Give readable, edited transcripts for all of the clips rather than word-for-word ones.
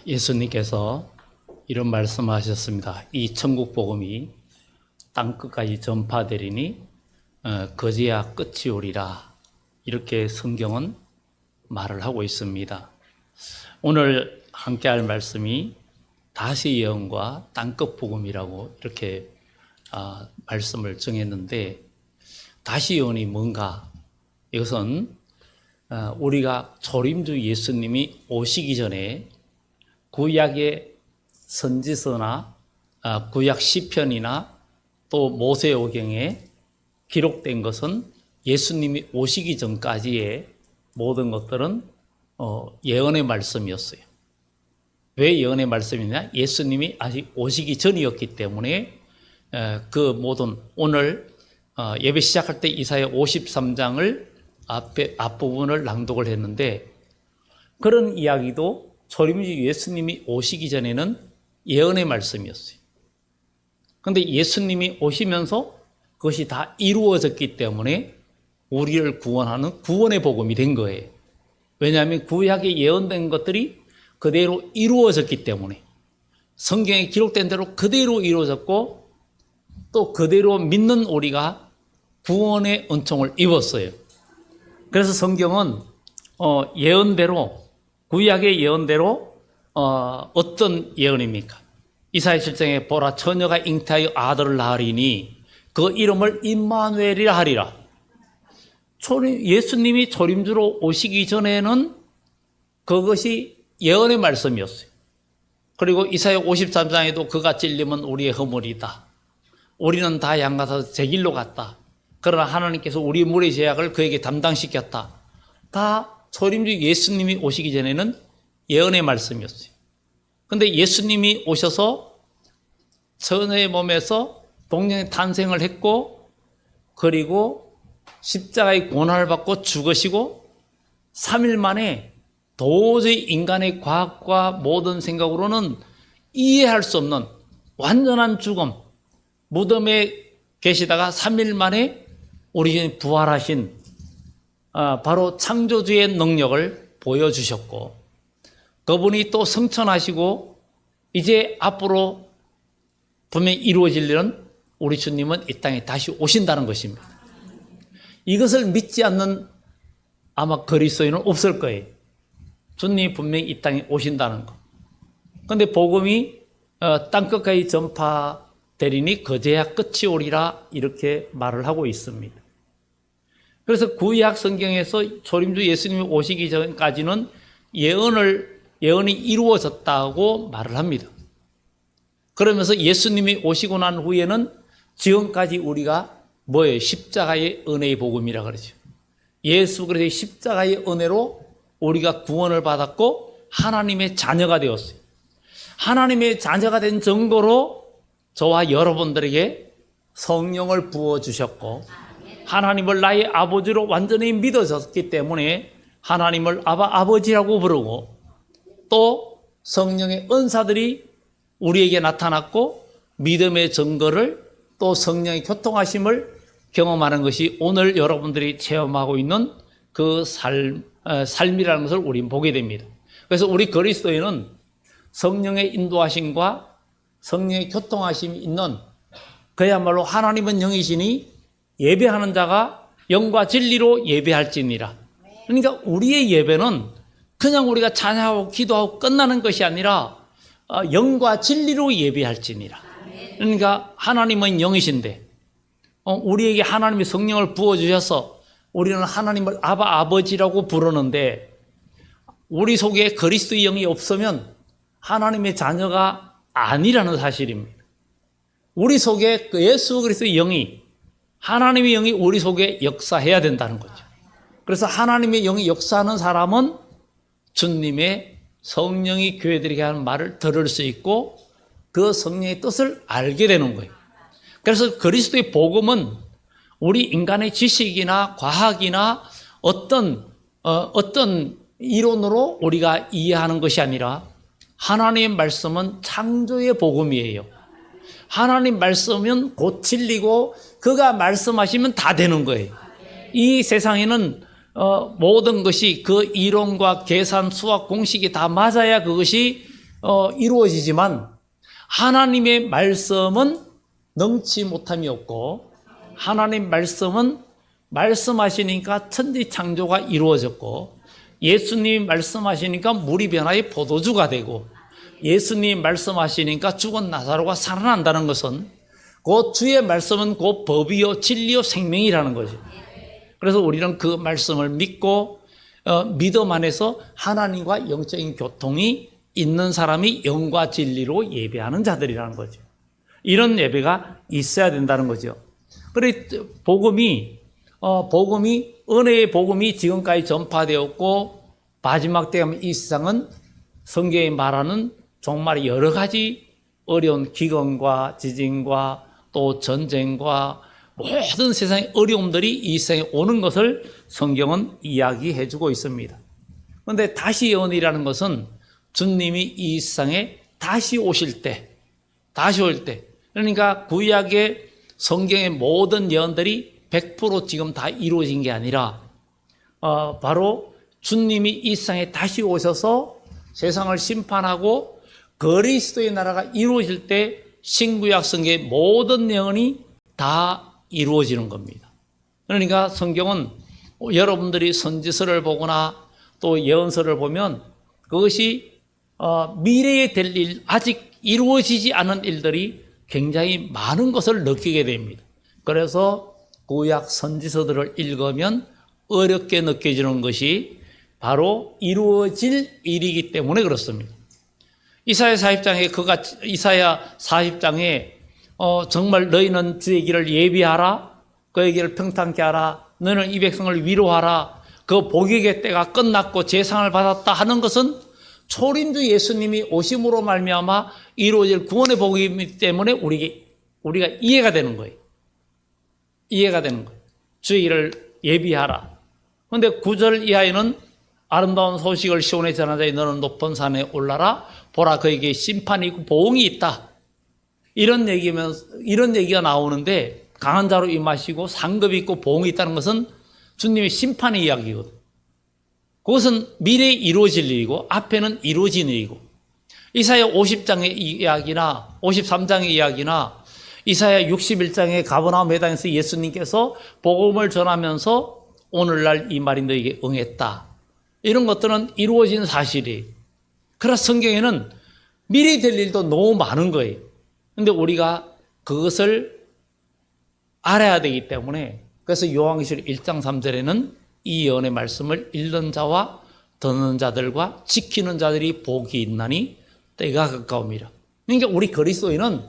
예수님께서 이런 말씀하셨습니다. 이 천국 복음이 땅 끝까지 전파되리니 거제야 끝이 오리라. 이렇게 성경은 말을 하고 있습니다. 오늘 함께 할 말씀이 다시 예언과 땅 끝 복음이라고 이렇게 말씀을 정했는데, 다시 예언이 뭔가? 이것은 우리가 초림주 예수님이 오시기 전에 구약의 선지서나 구약 시편이나 또 모세오경에 기록된 것은 예수님이 오시기 전까지의 모든 것들은 예언의 말씀이었어요. 왜 예언의 말씀이냐? 예수님이 아직 오시기 전이었기 때문에 그 모든, 오늘 예배 시작할 때 이사야 53장을 앞부분을 낭독을 했는데, 그런 이야기도 초림주 예수님이 오시기 전에는 예언의 말씀이었어요. 그런데 예수님이 오시면서 그것이 다 이루어졌기 때문에 우리를 구원하는 구원의 복음이 된 거예요. 왜냐하면 구약에 예언된 것들이 그대로 이루어졌기 때문에, 성경에 기록된 대로 그대로 이루어졌고 또 그대로 믿는 우리가 구원의 은총을 입었어요. 그래서 성경은 예언대로, 구약의 예언대로 어떤 예언입니까? 이사야 7장에 보라, 처녀가 잉태하여 아들을 낳으리니 그 이름을 임마누엘이라 하리라. 예수님이 초림주로 오시기 전에는 그것이 예언의 말씀이었어요. 그리고 이사야 53장에도 그가 찔림은 우리의 허물이다. 우리는 다 양 같아서 제 길로 갔다. 그러나 하나님께서 우리 물의 죄악을 그에게 담당시켰다. 다 초림주 예수님이 오시기 전에는 예언의 말씀이었어요. 그런데 예수님이 오셔서 처녀의 몸에서 동정의 탄생을 했고, 그리고 십자가의 고난을 받고 죽으시고 3일 만에 도저히 인간의 과학과 모든 생각으로는 이해할 수 없는 완전한 죽음, 무덤에 계시다가 3일 만에 우리 주님 부활하신 바로 창조주의 능력을 보여주셨고, 그분이 또 성천하시고 이제 앞으로 분명히 이루어질 일은 우리 주님은 이 땅에 다시 오신다는 것입니다. 이것을 믿지 않는 아마 그리스도인은 없을 거예요. 주님이 분명히 이 땅에 오신다는 것. 그런데 복음이 땅끝까지 전파되리니 거제야 끝이 오리라, 이렇게 말을 하고 있습니다. 그래서 구약 성경에서 초림주 예수님이 오시기 전까지는 예언이 이루어졌다고 말을 합니다. 그러면서 예수님이 오시고 난 후에는 지금까지 우리가 뭐예요? 십자가의 은혜의 복음이라 그러죠. 예수 그리스도의 십자가의 은혜로 우리가 구원을 받았고 하나님의 자녀가 되었어요. 하나님의 자녀가 된 증거로 저와 여러분들에게 성령을 부어주셨고, 하나님을 나의 아버지로 완전히 믿어졌기 때문에 하나님을 아버지라고 부르고, 또 성령의 은사들이 우리에게 나타났고 믿음의 증거를, 또 성령의 교통하심을 경험하는 것이 오늘 여러분들이 체험하고 있는 그 삶이라는 것을 우리는 보게 됩니다. 그래서 우리 그리스도인은 성령의 인도하심과 성령의 교통하심이 있는, 그야말로 하나님은 영이시니 예배하는 자가 영과 진리로 예배할지니라. 그러니까 우리의 예배는 그냥 우리가 찬양하고 기도하고 끝나는 것이 아니라 영과 진리로 예배할지니라. 그러니까 하나님은 영이신데 우리에게 하나님의 성령을 부어주셔서 우리는 하나님을 아버지라고 부르는데, 우리 속에 그리스도의 영이 없으면 하나님의 자녀가 아니라는 사실입니다. 우리 속에 예수 그리스도의 영이, 하나님의 영이 우리 속에 역사해야 된다는 거죠. 그래서 하나님의 영이 역사하는 사람은 주님의 성령이 교회들에게 하는 말을 들을 수 있고 그 성령의 뜻을 알게 되는 거예요. 그래서 그리스도의 복음은 우리 인간의 지식이나 과학이나 어떤 이론으로 우리가 이해하는 것이 아니라, 하나님의 말씀은 창조의 복음이에요. 하나님 말씀은 곧 진리고 그가 말씀하시면 다 되는 거예요. 이 세상에는 모든 것이 그 이론과 계산, 수학 공식이 다 맞아야 그것이 이루어지지만 하나님의 말씀은 능치 못함이 없고 하나님 말씀은 말씀하시니까 천지 창조가 이루어졌고 예수님이 말씀하시니까 물이 변화의 포도주가 되고 예수님이 말씀하시니까 죽은 나사로가 살아난다는 것은 그 주의 말씀은 그 법이요 진리요 생명이라는 거죠. 그래서 우리는 그 말씀을 믿고 믿음 안에서 하나님과 영적인 교통이 있는 사람이 영과 진리로 예배하는 자들이라는 거죠. 이런 예배가 있어야 된다는 거죠. 그래 복음이 은혜의 복음이 지금까지 전파되었고 마지막 때 가면 이 세상은 성경이 말하는 정말 여러 가지 어려운 기근과 지진과 또 전쟁과 모든 세상의 어려움들이 이 세상에 오는 것을 성경은 이야기해 주고 있습니다. 그런데 다시 예언이라는 것은 주님이 이 세상에 다시 오실 때 그러니까 구약의 성경의 모든 예언들이 100% 지금 다 이루어진 게 아니라 바로 주님이 이 세상에 다시 오셔서 세상을 심판하고 그리스도의 나라가 이루어질 때 신구약 성경의 모든 예언이 다 이루어지는 겁니다. 그러니까 성경은 여러분들이 선지서를 보거나 또 예언서를 보면 그것이 미래에 될 일, 아직 이루어지지 않은 일들이 굉장히 많은 것을 느끼게 됩니다. 그래서 구약 선지서들을 읽으면 어렵게 느껴지는 것이 바로 이루어질 일이기 때문에 그렇습니다. 이사야 40장에 정말 너희는 주의 길을 예비하라, 그의 길을 평탄케 하라, 너희는 이 백성을 위로하라, 그 복역의 때가 끝났고 재상을 받았다 하는 것은 초림주 예수님이 오심으로 말미암아 이루어질 구원의 복이기 때문에 우리가 이해가 되는 거예요. 주의 길을 예비하라. 그런데 9절 이하에는 아름다운 소식을 시온에 전하자니 너는 높은 산에 올라라, 보라 그에게 심판이 있고 보응이 있다. 이런 얘기가 나오는데 강한 자로 임하시고 상급이 있고 보응이 있다는 것은 주님의 심판의 이야기거든. 그것은 미래에 이루어질 일이고 앞에는 이루어진 일이고 이사야 50장의 이야기나 53장의 이야기나 이사야 61장의 가버나움 회당에서 예수님께서 복음을 전하면서 오늘날 이 말이 너에게 응했다. 이런 것들은 이루어진 사실이에요. 그래서 성경에는 미래에 될 일도 너무 많은 거예요. 그런데 우리가 그것을 알아야 되기 때문에 그래서 요한계시록 1장 3절에는 이 예언의 말씀을 읽는 자와 듣는 자들과 지키는 자들이 복이 있나니 때가 가까움이라. 그러니까 우리 그리스도인은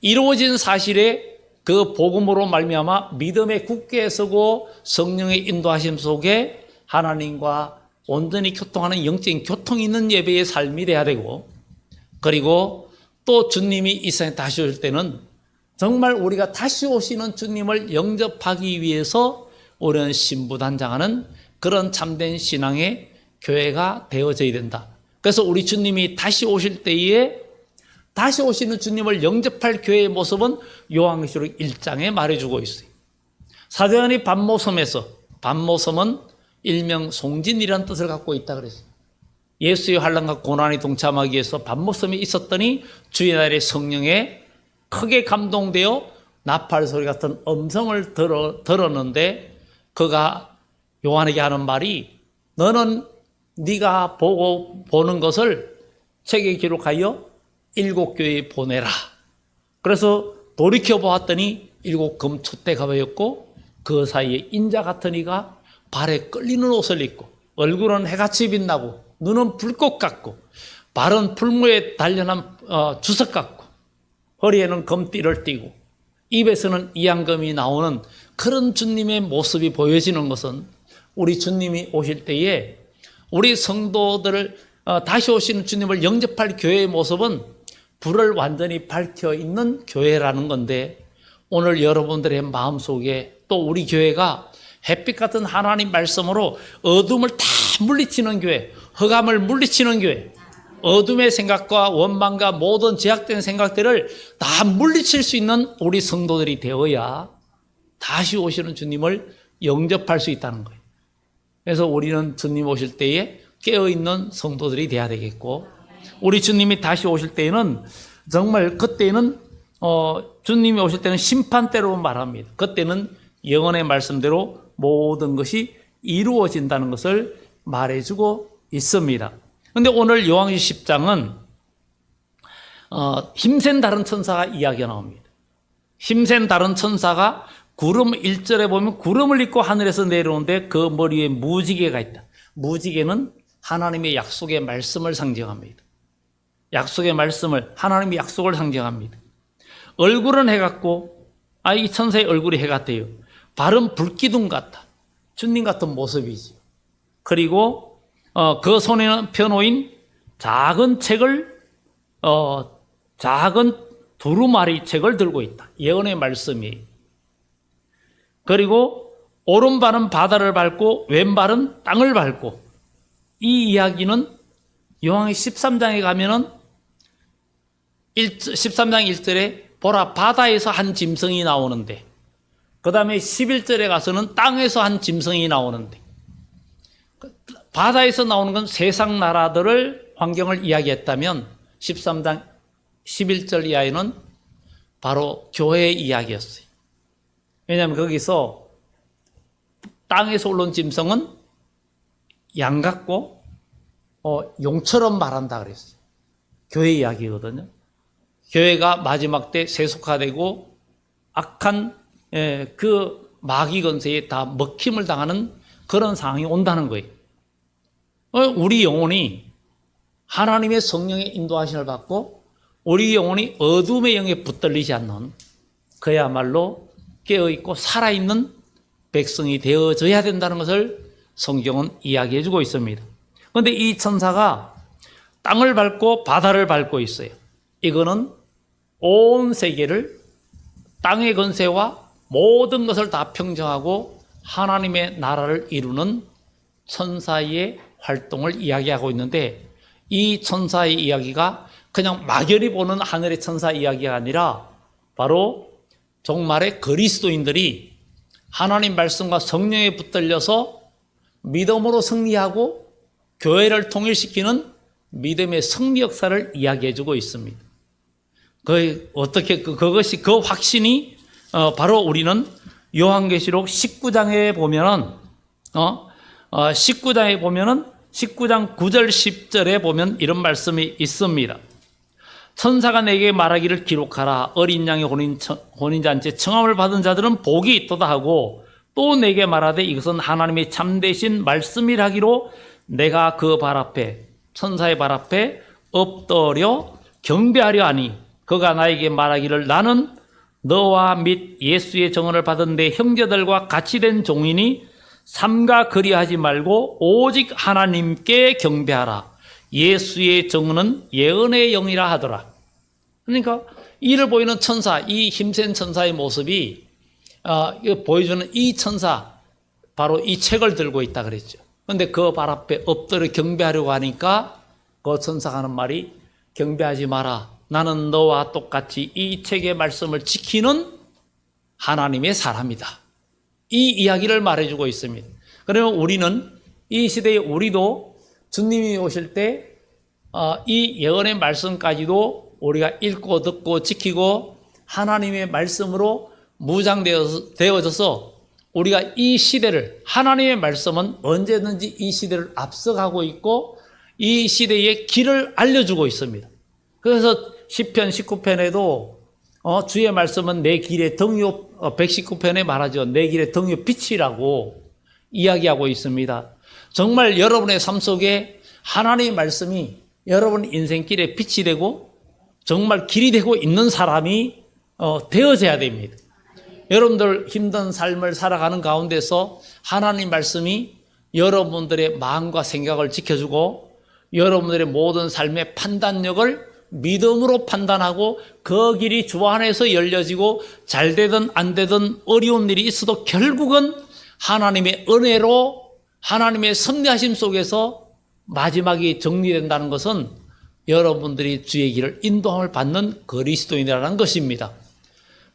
이루어진 사실에 그 복음으로 말미암아 믿음에 굳게 서고 성령의 인도하심 속에 하나님과 온전히 교통하는 영적인 교통이 있는 예배의 삶이 돼야 되고 그리고 또 주님이 이 세상에 다시 오실 때는 정말 우리가 다시 오시는 주님을 영접하기 위해서 우리는 신부단장하는 그런 참된 신앙의 교회가 되어져야 된다. 그래서 우리 주님이 다시 오실 때에 다시 오시는 주님을 영접할 교회의 모습은 요한계시록 1장에 말해주고 있어요. 사도행전의 반모섬은 일명 송진이라는 뜻을 갖고 있다 그랬어요. 예수의 환난과 고난이 동참하기 위해서 반모섬이 있었더니 주의 날에 성령에 크게 감동되어 나팔 소리 같은 음성을 들었는데 그가 요한에게 하는 말이 너는 네가 보는 것을 책에 기록하여 7교회에 보내라. 그래서 돌이켜보았더니 7 금촛대가 보였고 그 사이에 인자 같은 이가 발에 끌리는 옷을 입고 얼굴은 해같이 빛나고 눈은 불꽃 같고 발은 풀무에 단련한 주석 같고 허리에는 금띠를 띠고 입에서는 이양금이 나오는 그런 주님의 모습이 보여지는 것은 우리 주님이 오실 때에 우리 성도들을 다시 오시는 주님을 영접할 교회의 모습은 불을 완전히 밝혀 있는 교회라는 건데 오늘 여러분들의 마음속에 또 우리 교회가 햇빛 같은 하나님 말씀으로 어둠을 다 물리치는 교회, 흑암을 물리치는 교회, 어둠의 생각과 원망과 모든 제약된 생각들을 다 물리칠 수 있는 우리 성도들이 되어야 다시 오시는 주님을 영접할 수 있다는 거예요. 그래서 우리는 주님 오실 때에 깨어있는 성도들이 돼야 되겠고, 우리 주님이 다시 오실 때에는 정말 그때는 주님이 오실 때는 심판대로 말합니다. 그때는 영원의 말씀대로 모든 것이 이루어진다는 것을 말해주고 있습니다. 그런데 오늘 요한계시 10장은 힘센 다른 천사가 이야기가 나옵니다. 힘센 다른 천사가 구름 1절에 보면 구름을 입고 하늘에서 내려오는데 그 머리에 무지개가 있다. 무지개는 하나님의 약속의 말씀을 상징합니다. 약속의 말씀을, 하나님의 약속을 상징합니다. 얼굴은 해 같고, 이 천사의 얼굴이 해 같아요. 발은 불기둥 같다. 주님 같은 모습이지. 그리고 그 손에는 펴놓인 작은 책을 작은 두루마리 책을 들고 있다. 예언의 말씀이. 그리고 오른발은 바다를 밟고 왼발은 땅을 밟고, 이 이야기는 요한계시 13장에 가면은 13장 1절에 보라 바다에서 한 짐승이 나오는데, 그 다음에 11절에 가서는 땅에서 한 짐승이 나오는데, 바다에서 나오는 건 세상 나라들을 환경을 이야기했다면 13장 11절 이하에는 바로 교회의 이야기였어요. 왜냐하면 거기서 땅에서 올라온 짐승은 양 같고 용처럼 말한다 그랬어요. 교회 이야기거든요. 교회가 마지막 때 세속화되고 악한 그 마귀 권세에 다 먹힘을 당하는 그런 상황이 온다는 거예요. 우리 영혼이 하나님의 성령의 인도하심을 받고 우리 영혼이 어둠의 영에 붙들리지 않는, 그야말로 깨어있고 살아있는 백성이 되어져야 된다는 것을 성경은 이야기해 주고 있습니다. 그런데 이 천사가 땅을 밟고 바다를 밟고 있어요. 이거는 온 세계를, 땅의 권세와 모든 것을 다 평정하고 하나님의 나라를 이루는 천사의 활동을 이야기하고 있는데, 이 천사의 이야기가 그냥 막연히 보는 하늘의 천사 이야기가 아니라 바로 종말의 그리스도인들이 하나님 말씀과 성령에 붙들려서 믿음으로 승리하고 교회를 통일시키는 믿음의 승리 역사를 이야기해 주고 있습니다. 그것이 그 확신이 바로 우리는 요한계시록 19장에 보면은 19장에 보면은 19장 9절 10절에 보면 이런 말씀이 있습니다. 천사가 내게 말하기를 기록하라. 어린 양의 혼인잔치에 청함을 받은 자들은 복이 있도다 하고, 또 내게 말하되 이것은 하나님의 참되신 말씀이라기로 내가 그 발 앞에, 천사의 발 앞에 엎드려 경배하려 하니, 그가 나에게 말하기를 나는 너와 및 예수의 정언을 받은 내 형제들과 같이 된 종이니 삼가 그리하지 말고 오직 하나님께 경배하라. 예수의 정언은 예언의 영이라 하더라. 그러니까 이를 보이는 천사, 이 힘센 천사의 모습이 보여주는 이 천사, 바로 이 책을 들고 있다 그랬죠. 그런데 그 발 앞에 엎드려 경배하려고 하니까 그 천사가 하는 말이, 경배하지 마라. 나는 너와 똑같이 이 책의 말씀을 지키는 하나님의 사람이다. 이 이야기를 말해주고 있습니다. 그러면 우리는 이 시대에 우리도 주님이 오실 때 이 예언의 말씀까지도 우리가 읽고 듣고 지키고 하나님의 말씀으로 무장되어져서 우리가 이 시대를, 하나님의 말씀은 언제든지 이 시대를 앞서가고 있고 이 시대의 길을 알려주고 있습니다. 그래서 시편 19편에도 주의 말씀은 내 길의 등요, 119편에 말하죠. 내 길의 등요 빛이라고 이야기하고 있습니다. 정말 여러분의 삶 속에 하나님의 말씀이 여러분 인생길에 빛이 되고 정말 길이 되고 있는 사람이 되어져야 됩니다. 여러분들 힘든 삶을 살아가는 가운데서 하나님 말씀이 여러분들의 마음과 생각을 지켜주고 여러분들의 모든 삶의 판단력을 믿음으로 판단하고 그 길이 주 안에서 열려지고 잘 되든 안 되든 어려운 일이 있어도 결국은 하나님의 은혜로 하나님의 섭리하심 속에서 마지막이 정리된다는 것은 여러분들이 주의 길을 인도함을 받는 그리스도인이라는 것입니다.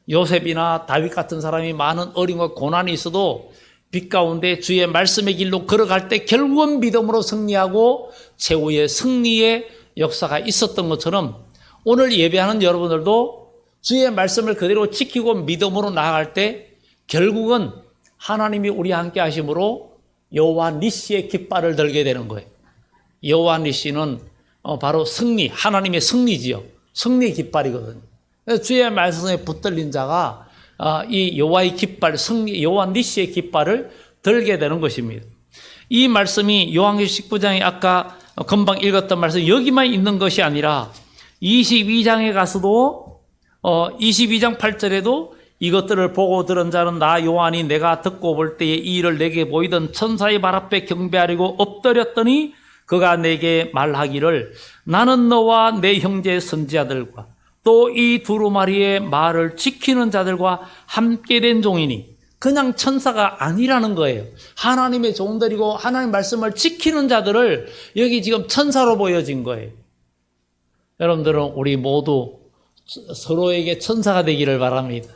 요셉이나 다윗 같은 사람이 많은 어려움과 고난이 있어도 빛 가운데 주의 말씀의 길로 걸어갈 때 결국은 믿음으로 승리하고 최후의 승리의 역사가 있었던 것처럼 오늘 예배하는 여러분들도 주의 말씀을 그대로 지키고 믿음으로 나아갈 때 결국은 하나님이 우리와 함께 하심으로 여호와 니시의 깃발을 들게 되는 거예요. 여호와 니시는 바로 승리, 하나님의 승리지요. 승리의 깃발이거든요. 그래서 주의 말씀에 붙들린 자가 이 여호와의 깃발, 승리, 여호와 니시의 깃발을 들게 되는 것입니다. 이 말씀이 요한계시록 19장에 아까 금방 읽었던 말씀 여기만 있는 것이 아니라 22장에 가서도 22장 8절에도 이것들을 보고 들은 자는 나 요한이 내가 듣고 볼 때에 이 일을 내게 보이던 천사의 발 앞에 경배하려고 엎드렸더니 그가 내게 말하기를 나는 너와 내 형제 선지자들과 또 이 두루마리의 말을 지키는 자들과 함께 된 종이니 그냥 천사가 아니라는 거예요. 하나님의 종들이고 하나님 말씀을 지키는 자들을 여기 지금 천사로 보여진 거예요. 여러분들은 우리 모두 서로에게 천사가 되기를 바랍니다.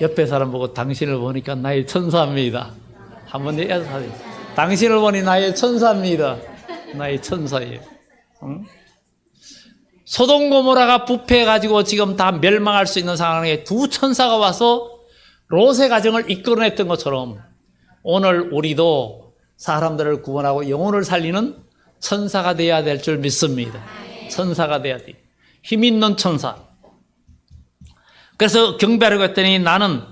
옆에 사람 보고 당신을 보니까 나의 천사입니다. 한번 얘기하세요. 당신을 보니 나의 천사입니다. 나의 천사예요. 응? 소돔 고모라가 부패해가지고 지금 다 멸망할 수 있는 상황에 두 천사가 와서 롯의 가정을 이끌어냈던 것처럼 오늘 우리도 사람들을 구원하고 영혼을 살리는 천사가 되어야 될 줄 믿습니다. 천사가 돼야 돼. 힘 있는 천사. 그래서 경배하려고 했더니 나는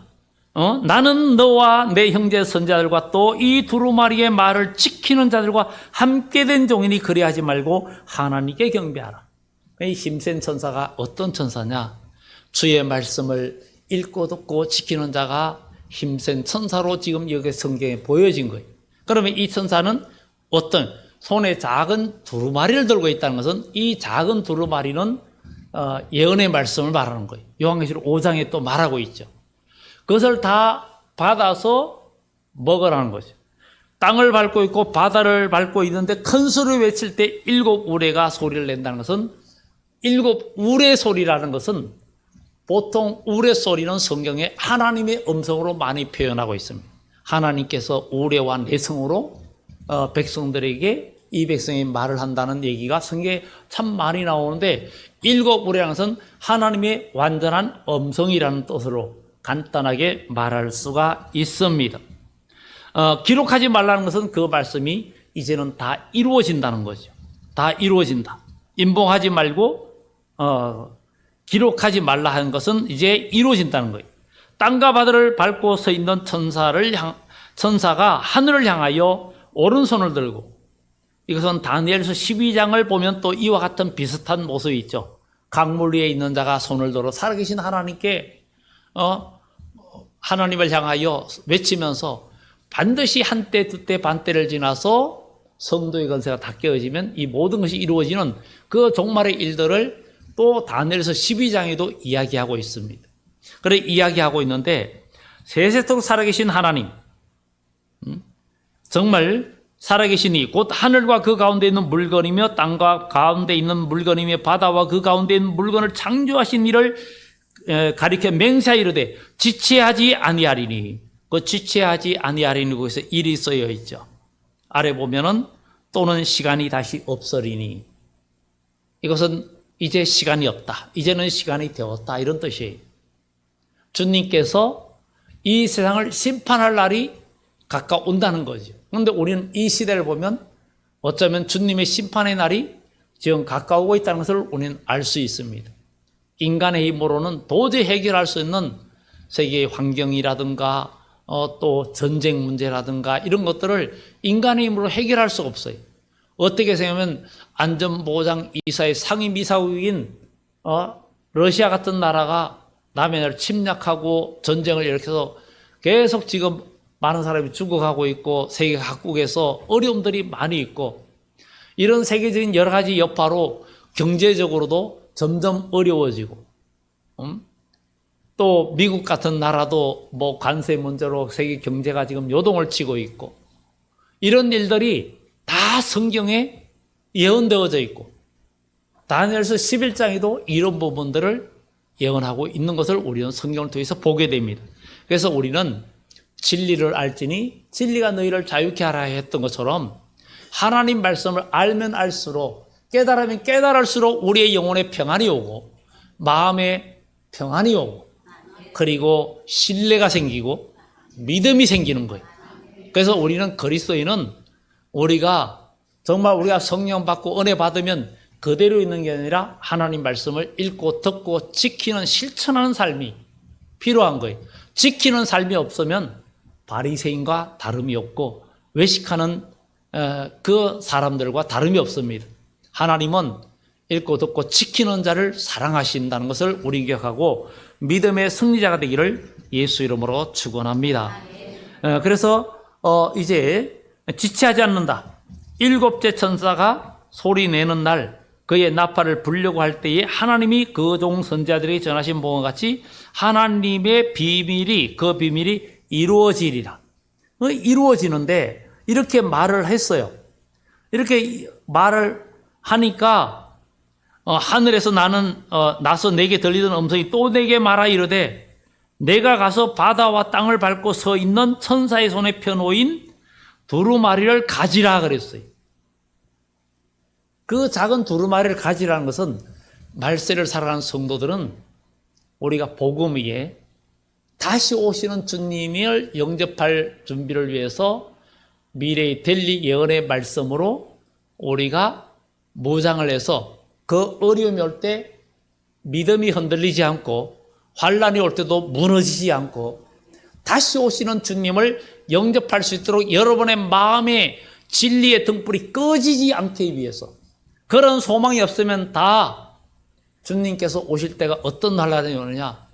너와 내 형제 선자들과 또 이 두루마리의 말을 지키는 자들과 함께 된 종이니 그리하지 말고 하나님께 경배하라. 이 힘센 천사가 어떤 천사냐? 주의 말씀을 읽고 듣고 지키는 자가 힘센 천사로 지금 여기 성경에 보여진 거예요. 그러면 이 천사는 어떤 손에 작은 두루마리를 들고 있다는 것은 이 작은 두루마리는 예언의 말씀을 말하는 거예요. 요한계시록 5장에 또 말하고 있죠. 그것을 다 받아서 먹으라는 거죠. 땅을 밟고 있고 바다를 밟고 있는데 큰 소리를 외칠 때 7 우레가 소리를 낸다는 것은 7 우레 소리라는 것은 보통 우레 소리는 성경에 하나님의 음성으로 많이 표현하고 있습니다. 하나님께서 우레와 내성으로 백성들에게 이 백성이 말을 한다는 얘기가 성경에 참 많이 나오는데 7 우레라는 것은 하나님의 완전한 음성이라는 뜻으로 간단하게 말할 수가 있습니다. 기록하지 말라는 것은 그 말씀이 이제는 다 이루어진다는 거죠. 다 이루어진다. 임봉하지 말고 기록하지 말라 하는 것은 이제 이루어진다는 거예요. 땅과 바다를 밟고 서 있는 천사가 하늘을 향하여 오른손을 들고, 이것은 다니엘서 12장을 보면 또 이와 같은 비슷한 모습이 있죠. 강물 위에 있는 자가 손을 들어 살아계신 하나님께 하나님을 향하여 외치면서 반드시 한때 두때 반때를 지나서 성도의 권세가 다 깨어지면 이 모든 것이 이루어지는 그 종말의 일들을 또 다니엘서 12장에도 이야기하고 있습니다. 그래 이야기하고 있는데 세세토록 살아계신 하나님, 정말 살아계시니 곧 하늘과 그 가운데 있는 물건이며 땅과 가운데 있는 물건이며 바다와 그 가운데 있는 물건을 창조하신 이를 가리켜 맹세하 이르되 지체하지 아니하리니, 그 지체하지 아니하리니 거기서 일이 쓰여 있죠. 아래 보면은 또는 시간이 다시 없으리니, 이것은 이제 시간이 없다, 이제는 시간이 되었다, 이런 뜻이에요. 주님께서 이 세상을 심판할 날이 가까운다는 거죠. 그런데 우리는 이 시대를 보면 어쩌면 주님의 심판의 날이 지금 가까우고 있다는 것을 우리는 알 수 있습니다. 인간의 힘으로는 도저히 해결할 수 있는 세계의 환경이라든가 또 전쟁 문제라든가 이런 것들을 인간의 힘으로 해결할 수 없어요. 어떻게 생각하면 안전보장 이사의 상임이사국인 러시아 같은 나라가 남의 나라를 침략하고 전쟁을 일으켜서 계속 지금 많은 사람이 죽어가고 있고 세계 각국에서 어려움들이 많이 있고, 이런 세계적인 여러 가지 여파로 경제적으로도 점점 어려워지고, 또 미국 같은 나라도 뭐 관세 문제로 세계 경제가 지금 요동을 치고 있고, 이런 일들이 다 성경에 예언되어져 있고 다니엘서 11장에도 이런 부분들을 예언하고 있는 것을 우리는 성경을 통해서 보게 됩니다. 그래서 우리는 진리를 알지니 진리가 너희를 자유케 하라 했던 것처럼 하나님 말씀을 알면 알수록 깨달으면 깨달을수록 우리의 영혼에 평안이 오고 마음에 평안이 오고 그리고 신뢰가 생기고 믿음이 생기는 거예요. 그래서 우리는 그리스도인은 우리가 정말 우리가 성령 받고 은혜 받으면 그대로 있는 게 아니라 하나님 말씀을 읽고 듣고 지키는 실천하는 삶이 필요한 거예요. 지키는 삶이 없으면 바리새인과 다름이 없고 외식하는 그 사람들과 다름이 없습니다. 하나님은 읽고 듣고 지키는 자를 사랑하신다는 것을 우리 기억하고 믿음의 승리자가 되기를 예수 이름으로 축원합니다. 그래서 이제 지체하지 않는다. 7째 천사가 소리 내는 날 그의 나팔을 불려고 할 때에 하나님이 그 종 선지자들에게 전하신 바와 같이 하나님의 비밀이 그 비밀이 이루어지리라. 이루어지는데 이렇게 말을 했어요. 이렇게 말을 하니까 하늘에서 나서 내게 들리던 음성이 또 내게 말하 이르되 내가 가서 바다와 땅을 밟고 서 있는 천사의 손에 펴놓인 두루마리를 가지라 그랬어요. 그 작은 두루마리를 가지라는 것은 말세를 살아가는 성도들은 우리가 복음 위에 다시 오시는 주님을 영접할 준비를 위해서 미래의 델리 예언의 말씀으로 우리가 무장을 해서 그 어려움이 올 때 믿음이 흔들리지 않고 환란이 올 때도 무너지지 않고 다시 오시는 주님을 영접할 수 있도록 여러분의 마음에 진리의 등불이 꺼지지 않기 위해서 그런 소망이 없으면 다 주님께서 오실 때가 어떤 날이 오느냐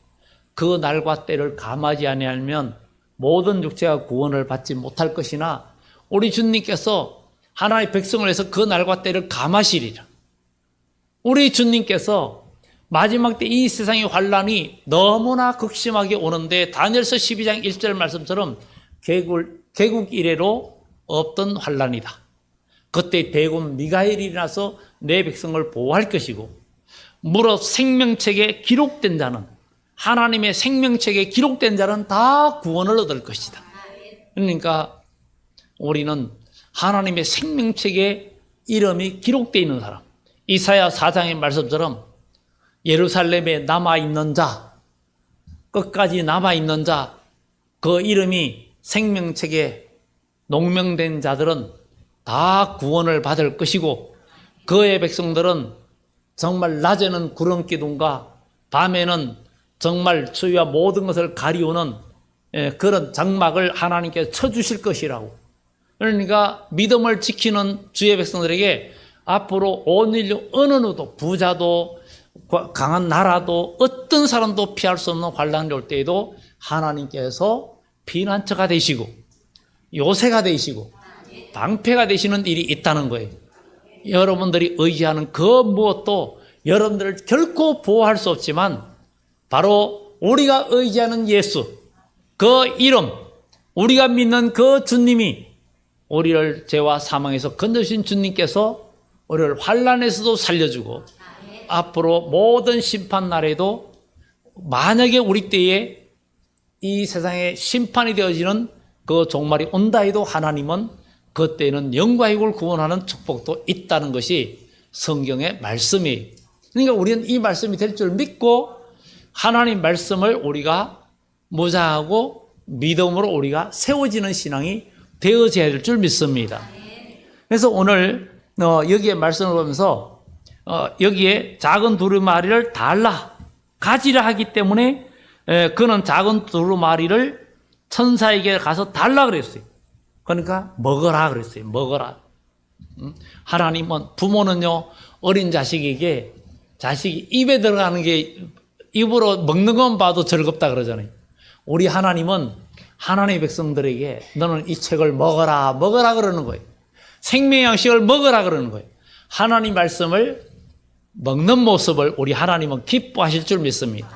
그 날과 때를 감하지 아니하면 모든 육체가 구원을 받지 못할 것이나 우리 주님께서 하나님의 백성을 위해서 그 날과 때를 감하시리라. 우리 주님께서 마지막 때 이 세상의 환란이 너무나 극심하게 오는데 다니엘서 12장 1절 말씀처럼 개국 이래로 없던 환란이다. 그때 대군 미가엘이 일어나서 내 백성을 보호할 것이고 무릇 생명책에 기록된 자는 하나님의 생명책에 기록된 자는 다 구원을 얻을 것이다. 그러니까 우리는 하나님의 생명책에 이름이 기록되어 있는 사람 이사야 4장의 말씀처럼 예루살렘에 남아있는 자 끝까지 남아있는 자 그 이름이 생명책에 농명된 자들은 다 구원을 받을 것이고 그의 백성들은 정말 낮에는 구름 기둥과 밤에는 정말 추위와 모든 것을 가리우는 그런 장막을 하나님께서 쳐주실 것이라고. 그러니까 믿음을 지키는 주의 백성들에게 앞으로 온 인류 어느 누구도 부자도 강한 나라도 어떤 사람도 피할 수 없는 환란이 올 때에도 하나님께서 피난처가 되시고 요새가 되시고 방패가 되시는 일이 있다는 거예요. 여러분들이 의지하는 그 무엇도 여러분들을 결코 보호할 수 없지만 바로 우리가 의지하는 예수 그 이름 우리가 믿는 그 주님이 우리를 죄와 사망에서 건져주신 주님께서 우리를 환란에서도 살려주고 앞으로 모든 심판날에도 만약에 우리 때에 이 세상에 심판이 되어지는 그 종말이 온다 해도 하나님은 그때는 영과 육을 구원하는 축복도 있다는 것이 성경의 말씀이에요. 그러니까 우리는 이 말씀이 될 줄 믿고 하나님 말씀을 우리가 무장하고 믿음으로 우리가 세워지는 신앙이 되어져야 될 줄 믿습니다. 그래서 오늘 여기에 말씀을 보면서 여기에 작은 두루마리를 달라 가지라 하기 때문에 그는 작은 두루마리를 천사에게 가서 달라 그랬어요. 그러니까 먹어라 그랬어요. 먹어라. 하나님은 부모는요 어린 자식에게 자식이 입에 들어가는 게 입으로 먹는 건 봐도 즐겁다 그러잖아요. 우리 하나님은 하나님의 백성들에게 너는 이 책을 먹어라 먹어라 그러는 거예요. 생명의 양식을 먹어라 그러는 거예요. 하나님 말씀을 먹는 모습을 우리 하나님은 기뻐하실 줄 믿습니다.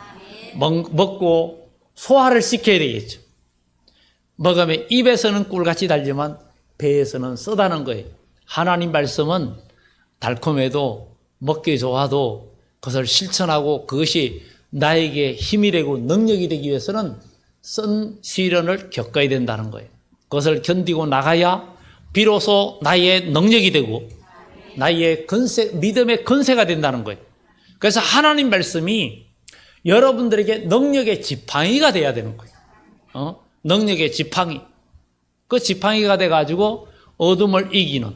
먹고 소화를 시켜야 되겠죠. 먹으면 입에서는 꿀같이 달지만 배에서는 쓰다는 거예요. 하나님 말씀은 달콤해도 먹기 좋아도 그것을 실천하고 그것이 나에게 힘이 되고 능력이 되기 위해서는 쓴 시련을 겪어야 된다는 거예요. 그것을 견디고 나가야 비로소 나의 능력이 되고 나의 믿음의 건세가 된다는 거예요. 그래서 하나님 말씀이 여러분들에게 능력의 지팡이가 돼야 되는 거예요. 능력의 지팡이. 그 지팡이가 돼가지고 어둠을 이기는.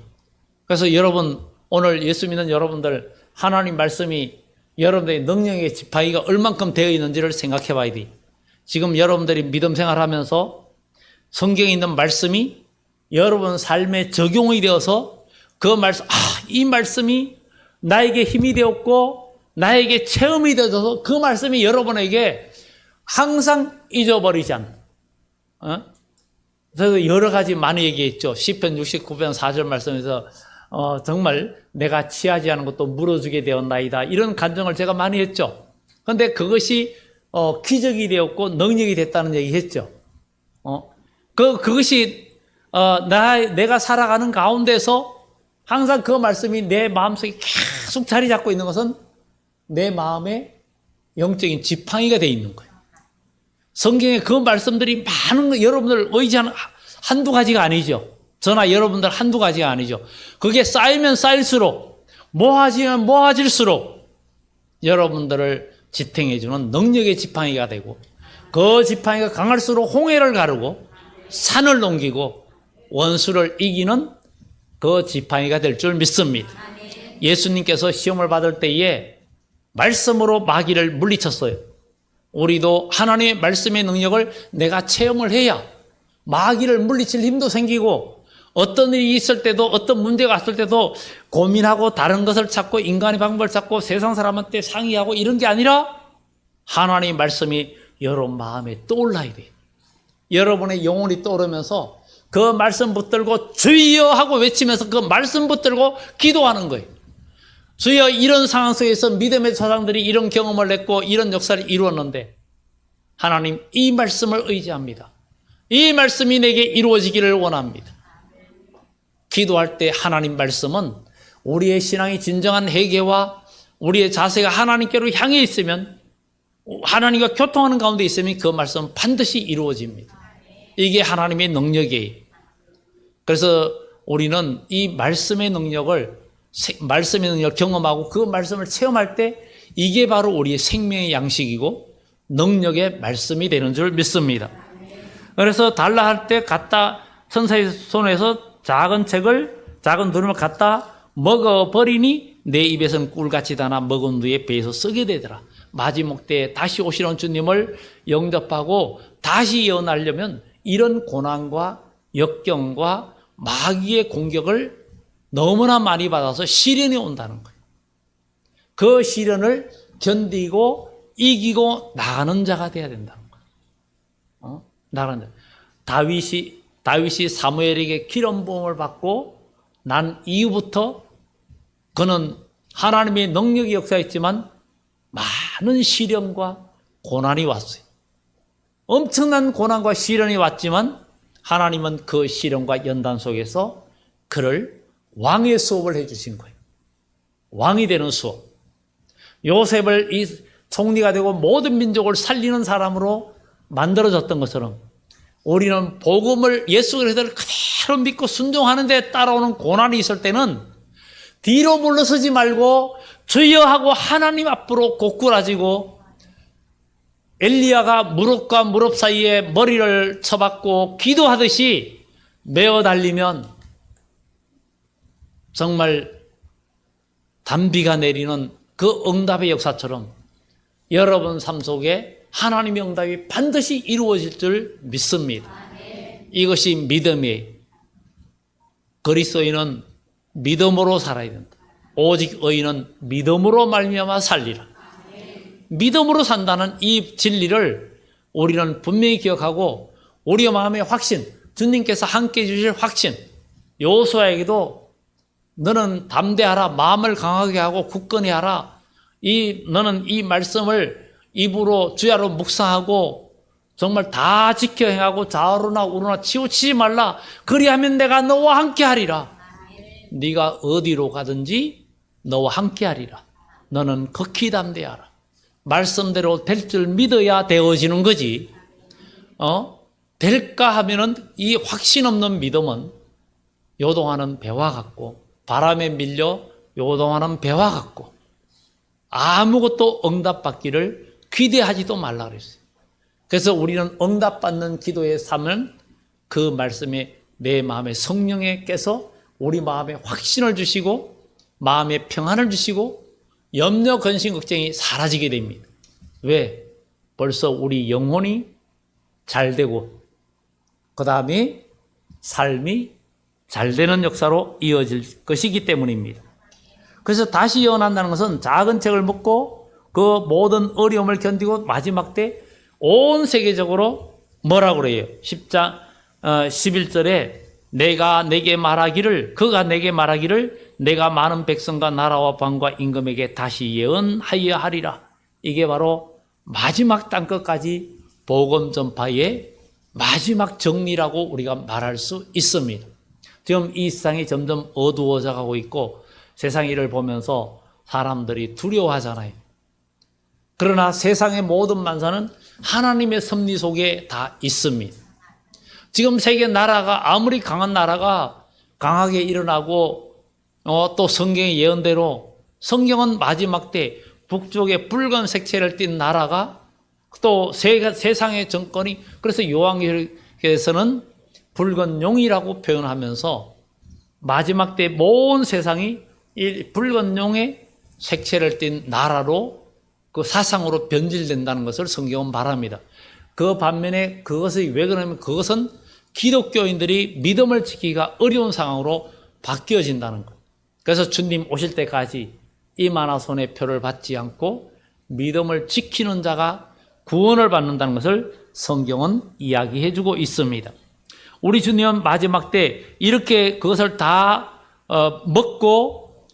그래서 여러분, 오늘 예수 믿는 여러분들, 하나님 말씀이 여러분들의 능력의 지팡이가 얼만큼 되어 있는지를 생각해 봐야 돼. 지금 여러분들이 믿음 생활하면서 성경에 있는 말씀이 여러분 삶에 적용이 되어서 그 말씀, 이 말씀이 나에게 힘이 되었고 나에게 체험이 되어서 그 말씀이 여러분에게 항상 잊어버리지 않는. 그래서 여러 가지 많이 얘기했죠. 시편 69편 4절 말씀에서 정말 내가 취하지 않은 것도 물어주게 되었나이다. 이런 간증을 제가 많이 했죠. 그런데 그것이 기적이 되었고 능력이 됐다는 얘기 했죠. 그것이 내가 살아가는 가운데서 항상 그 말씀이 내 마음속에 계속 자리 잡고 있는 것은 내 마음에 영적인 지팡이가 되어 있는 거예요. 성경에 그 말씀들이 많은 거, 여러분들 의지하는 한두 가지가 아니죠. 저나 여러분들 한두 가지가 아니죠. 그게 쌓이면 쌓일수록, 모아지면 모아질수록 여러분들을 지탱해주는 능력의 지팡이가 되고, 그 지팡이가 강할수록 홍해를 가르고 산을 넘기고 원수를 이기는 그 지팡이가 될 줄 믿습니다. 예수님께서 시험을 받을 때에 말씀으로 마귀를 물리쳤어요. 우리도 하나님의 말씀의 능력을 내가 체험을 해야 마귀를 물리칠 힘도 생기고, 어떤 일이 있을 때도, 어떤 문제가 왔을 때도 고민하고 다른 것을 찾고 인간의 방법을 찾고 세상 사람한테 상의하고 이런 게 아니라 하나님의 말씀이 여러분 마음에 떠올라야 돼요. 여러분의 영혼이 떠오르면서 그 말씀 붙들고 주여 하고 외치면서 그 말씀 붙들고 기도하는 거예요. 주여, 이런 상황 속에서 믿음의 조상들이 이런 경험을 했고 이런 역사를 이루었는데 하나님, 이 말씀을 의지합니다. 이 말씀이 내게 이루어지기를 원합니다. 기도할 때 하나님 말씀은 우리의 신앙이 진정한 회개와 우리의 자세가 하나님께로 향해 있으면, 하나님과 교통하는 가운데 있으면 그 말씀은 반드시 이루어집니다. 이게 하나님의 능력이에요. 그래서 우리는 이 말씀의 능력을 경험하고 그 말씀을 체험할 때 이게 바로 우리의 생명의 양식이고 능력의 말씀이 되는 줄 믿습니다. 그래서 달라 할 때 갖다 천사의 손에서 작은 두루을 갖다 먹어버리니 내 입에서는 꿀같이 다나 먹은 후에 배에서 썩게 되더라. 마지막 때에 다시 오시는 주님을 영접하고 다시 예언하려면 이런 고난과 역경과 마귀의 공격을 너무나 많이 받아서 시련이 온다는 거예요. 그 시련을 견디고 이기고 나가는 자가 돼야 된다는 거예요. 나가는 자. 다윗이 사무엘에게 기름 부음을 받고 난 이후부터 그는 하나님의 능력이 역사했지만 많은 시련과 고난이 왔어요. 엄청난 고난과 시련이 왔지만 하나님은 그 시련과 연단 속에서 그를 왕의 수업을 해주신 거예요. 왕이 되는 수업. 요셉을 이 총리가 되고 모든 민족을 살리는 사람으로 만들어졌던 것처럼 우리는 복음을, 예수 그리스도를 그대로 믿고 순종하는 데 따라오는 고난이 있을 때는 뒤로 물러서지 말고 주여 하고 하나님 앞으로 고꾸라지고, 엘리야가 무릎과 무릎 사이에 머리를 쳐박고 기도하듯이 메어 달리면 정말 단비가 내리는 그 응답의 역사처럼 여러분 삶 속에 하나님의 응답이 반드시 이루어질 줄 믿습니다. 이것이 믿음이에요. 그리스도인은 믿음으로 살아야 된다. 오직 의인은 믿음으로 말미암아 살리라. 믿음으로 산다는 이 진리를 우리는 분명히 기억하고 우리의 마음의 확신, 주님께서 함께 해주실 확신, 여호수아에게도 너는 담대하라, 마음을 강하게 하고 굳건히 하라. 너는 이 말씀을 입으로 주야로 묵상하고 정말 다 지켜 행하고 좌우로나 우로나 치우치지 말라. 그리하면 내가 너와 함께 하리라. 네가 어디로 가든지 너와 함께 하리라. 너는 극히 담대하라. 말씀대로 될 줄 믿어야 되어지는 거지. 될까 하면은 이 확신 없는 믿음은 요동하는 배와 같고 바람에 밀려 요동하는 배와 같고 아무것도 응답받기를 기대하지도 말라 그랬어요. 그래서 우리는 응답받는 기도의 삶은 그 말씀에 내 마음에 성령께서 우리 마음에 확신을 주시고 마음에 평안을 주시고 염려, 근심, 걱정이 사라지게 됩니다. 왜? 벌써 우리 영혼이 잘 되고 그 다음에 삶이 잘 되는 역사로 이어질 것이기 때문입니다. 그래서 다시 예언한다는 것은 작은 책을 먹고 그 모든 어려움을 견디고 마지막 때 온 세계적으로 뭐라고 그래요? 11절에 그가 내게 말하기를 내가 많은 백성과 나라와 방과 임금에게 다시 예언하여 하리라. 이게 바로 마지막 땅끝까지 복음 전파의 마지막 정리라고 우리가 말할 수 있습니다. 지금 이 세상이 점점 어두워져 가고 있고 세상 일을 보면서 사람들이 두려워하잖아요. 그러나 세상의 모든 만사는 하나님의 섭리 속에 다 있습니다. 지금 세계 나라가 아무리 강한 나라가 강하게 일어나고 또 성경의 예언대로 성경은 마지막 때 북쪽에 붉은 색채를 띤 나라가 또 세상의 정권이 그래서 요한계시록에서는 붉은 용이라고 표현하면서 마지막 때 온 세상이 이 붉은 용의 색채를 띤 나라로 그 사상으로 변질된다는 것을 성경은 말합니다. 그 반면에 그것이 왜 그러냐면 그것은 기독교인들이 믿음을 지키기가 어려운 상황으로 바뀌어진다는 것. 그래서 주님 오실 때까지 이마나 손의 표를 받지 않고 믿음을 지키는 자가 구원을 받는다는 것을 성경은 이야기해주고 있습니다. 우리 주님은 마지막 때 이렇게 그것을 다 먹고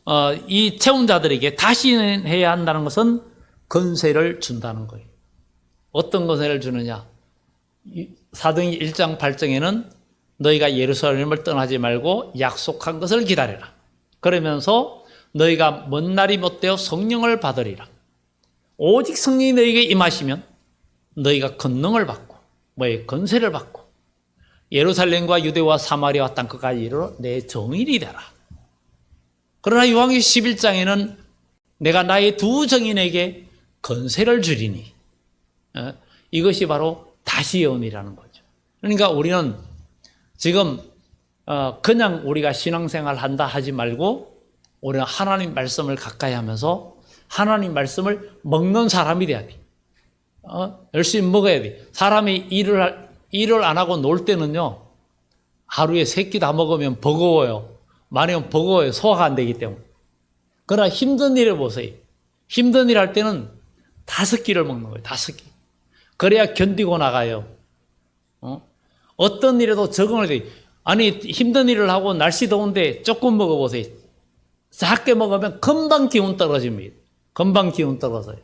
이 채운 자들에게 다시 해야 한다는 것은 권세를 준다는 거예요. 어떤 권세를 주느냐? 사도행 1장 8장에는 너희가 예루살렘을 떠나지 말고 약속한 것을 기다려라. 그러면서 너희가 먼 날이 못되어 성령을 받으리라. 오직 성령이 너희에게 임하시면 너희가 권능을 받고 권세를 받고 예루살렘과 유대와 사마리아 땅끝까지 이르러 내 정인이 되라. 그러나 요한계시록 11장에는 내가 나의 두 정인에게 권세를 주리니 이것이 바로 다시 예언이라는 거죠. 그러니까 우리는 지금 그냥 우리가 신앙생활 한다 하지 말고 우리는 하나님 말씀을 가까이 하면서 하나님 말씀을 먹는 사람이 돼야 돼. 열심히 먹어야 돼. 사람이 일을 안 하고 놀 때는요, 하루에 3끼 다 먹으면 버거워요. 많으면 버거워요. 소화가 안 되기 때문에. 그러나 힘든 일을 보세요. 힘든 일 할 때는 5끼를 먹는 거예요. 5끼. 그래야 견디고 나가요. 어떤 일에도 적응을 돼요. 아니, 힘든 일을 하고 날씨 더운데 조금 먹어보세요. 작게 먹으면 금방 기운 떨어집니다. 금방 기운 떨어져요.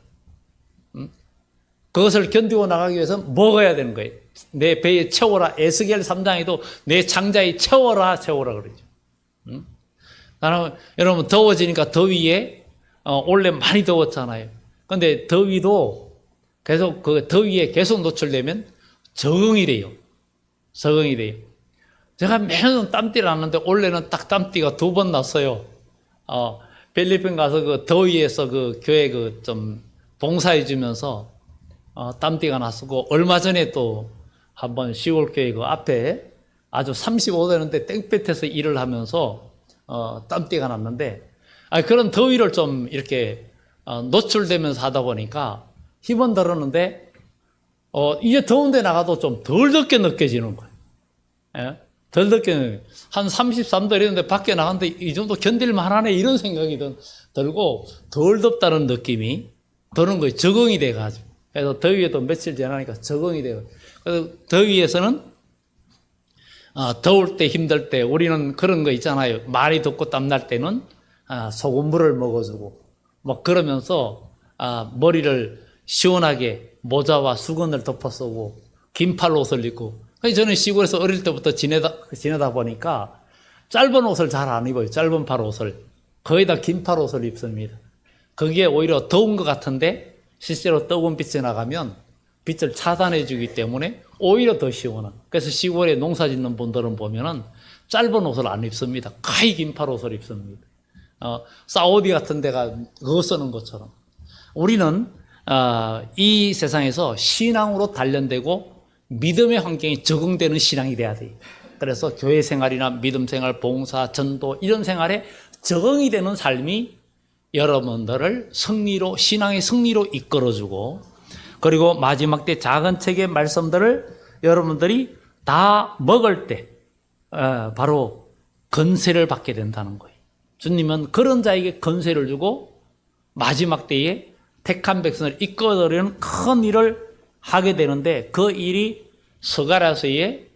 그것을 견디고 나가기 위해서 먹어야 되는 거예요. 내 배에 채워라. 에스겔 3장에도 내 창자에 채워라 그러죠. 여러분 더워지니까 더위에 원래 많이 더웠잖아요. 근데 더위도 계속 그 더위에 계속 노출되면 적응이 돼요. 적응이 돼요. 제가 매년 땀띠를 났는데 올해는 딱 땀띠가 2번 났어요. 필리핀 가서 그 더위에서 그 교회 그 좀 봉사해 주면서 땀띠가 났었고 얼마 전에 또 한번 시골교회 그 앞에 아주 35도였는데 땡볕에서 일을 하면서 땀띠가 났는데 그런 더위를 좀 이렇게 노출되면서 하다 보니까 힘은 들었는데 이제 더운데 나가도 좀 덜 덥게 느껴지는 거예요. 예? 덜 덥게 한 33도 이랬는데 밖에 나갔는데 이 정도 견딜만 하네 이런 생각이 들고 덜 덥다는 느낌이 드는 거예요. 적응이 돼가지고. 그래서 더위에도 며칠 지나니까 적응이 돼요. 그래서 더위에서는 더울 때 힘들 때 우리는 그런 거 있잖아요. 많이 덥고 땀날 때는 소금물을 먹어주고 뭐 그러면서 머리를 시원하게 모자와 수건을 덮어 쓰고 긴팔 옷을 입고. 저는 시골에서 어릴 때부터 지내다 보니까 짧은 옷을 잘 안 입어요. 짧은 팔 옷을. 거의 다 긴팔 옷을 입습니다. 그게 오히려 더운 것 같은데 실제로 뜨거운 빛에 나가면 빛을 차단해 주기 때문에 오히려 더 시원한. 그래서 시골에 농사 짓는 분들은 보면은 짧은 옷을 안 입습니다. 가히 긴팔 옷을 입습니다. 사우디 같은 데가 그거 쓰는 것처럼. 우리는 이 세상에서 신앙으로 단련되고 믿음의 환경에 적응되는 신앙이 돼야 돼요. 그래서 교회 생활이나 믿음 생활, 봉사, 전도 이런 생활에 적응이 되는 삶이 여러분들을 승리로, 신앙의 승리로 이끌어주고, 그리고 마지막 때 작은 책의 말씀들을 여러분들이 다 먹을 때 바로 건세를 받게 된다는 거예요. 주님은 그런 자에게 건세를 주고 마지막 때에 택한 백성을 이끌어내는 큰 일을 하게 되는데, 그 일이 스가랴서에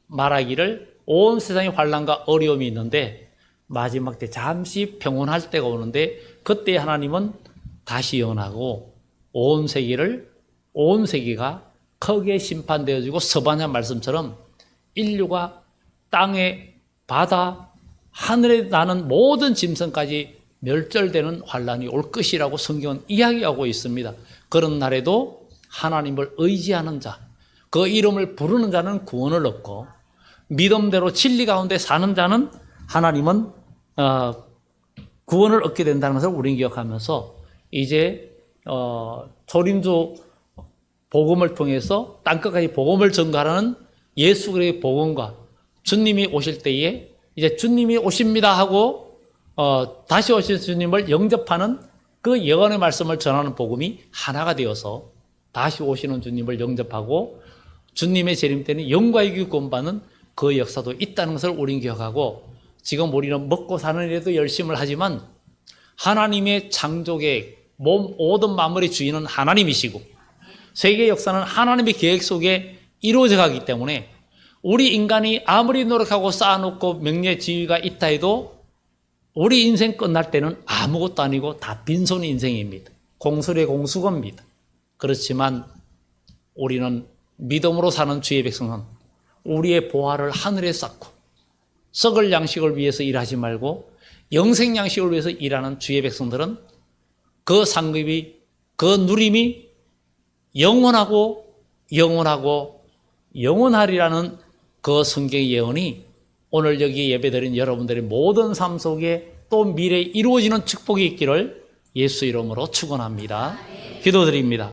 말하기를 온 세상에 환난과 어려움이 있는데 마지막 때 잠시 평온할 때가 오는데, 그때 하나님은 다시 영원하고 온 세계가 크게 심판되어지고, 서반야 말씀처럼 인류가 땅에, 바다, 하늘에 나는 모든 짐승까지 멸절되는 환난이 올 것이라고 성경은 이야기하고 있습니다. 그런 날에도 하나님을 의지하는 자, 그 이름을 부르는 자는 구원을 얻고, 믿음대로 진리 가운데 사는 자는 하나님은 구원을 얻게 된다는 것을 우리는 기억하면서, 이제 초림주 복음을 통해서 땅끝까지 복음을 전가하는 예수 그리스도의 복음과 주님이 오실 때에 이제 주님이 오십니다 하고 다시 오실 주님을 영접하는 그 예언의 말씀을 전하는 복음이 하나가 되어서 다시 오시는 주님을 영접하고 주님의 재림 때는 영광의 구원받는 그 역사도 있다는 것을 우리는 기억하고, 지금 우리는 먹고 사는 일에도 열심을 하지만 하나님의 창조계획, 모든 만물의 주인은 하나님이시고 세계 역사는 하나님의 계획 속에 이루어져 가기 때문에 우리 인간이 아무리 노력하고 쌓아놓고 명예 지위가 있다 해도 우리 인생 끝날 때는 아무것도 아니고 다 빈손의 인생입니다. 공설의 공수거입니다. 그렇지만 우리는 믿음으로 사는 주의 백성은 우리의 보화를 하늘에 쌓고 썩을 양식을 위해서 일하지 말고 영생 양식을 위해서 일하는 주의 백성들은 그 상급이, 그 누림이 영원하고 영원하리라는 그 성경의 예언이 오늘 여기 예배드린 여러분들의 모든 삶 속에 또 미래에 이루어지는 축복이 있기를 예수 이름으로 축원합니다. 기도드립니다.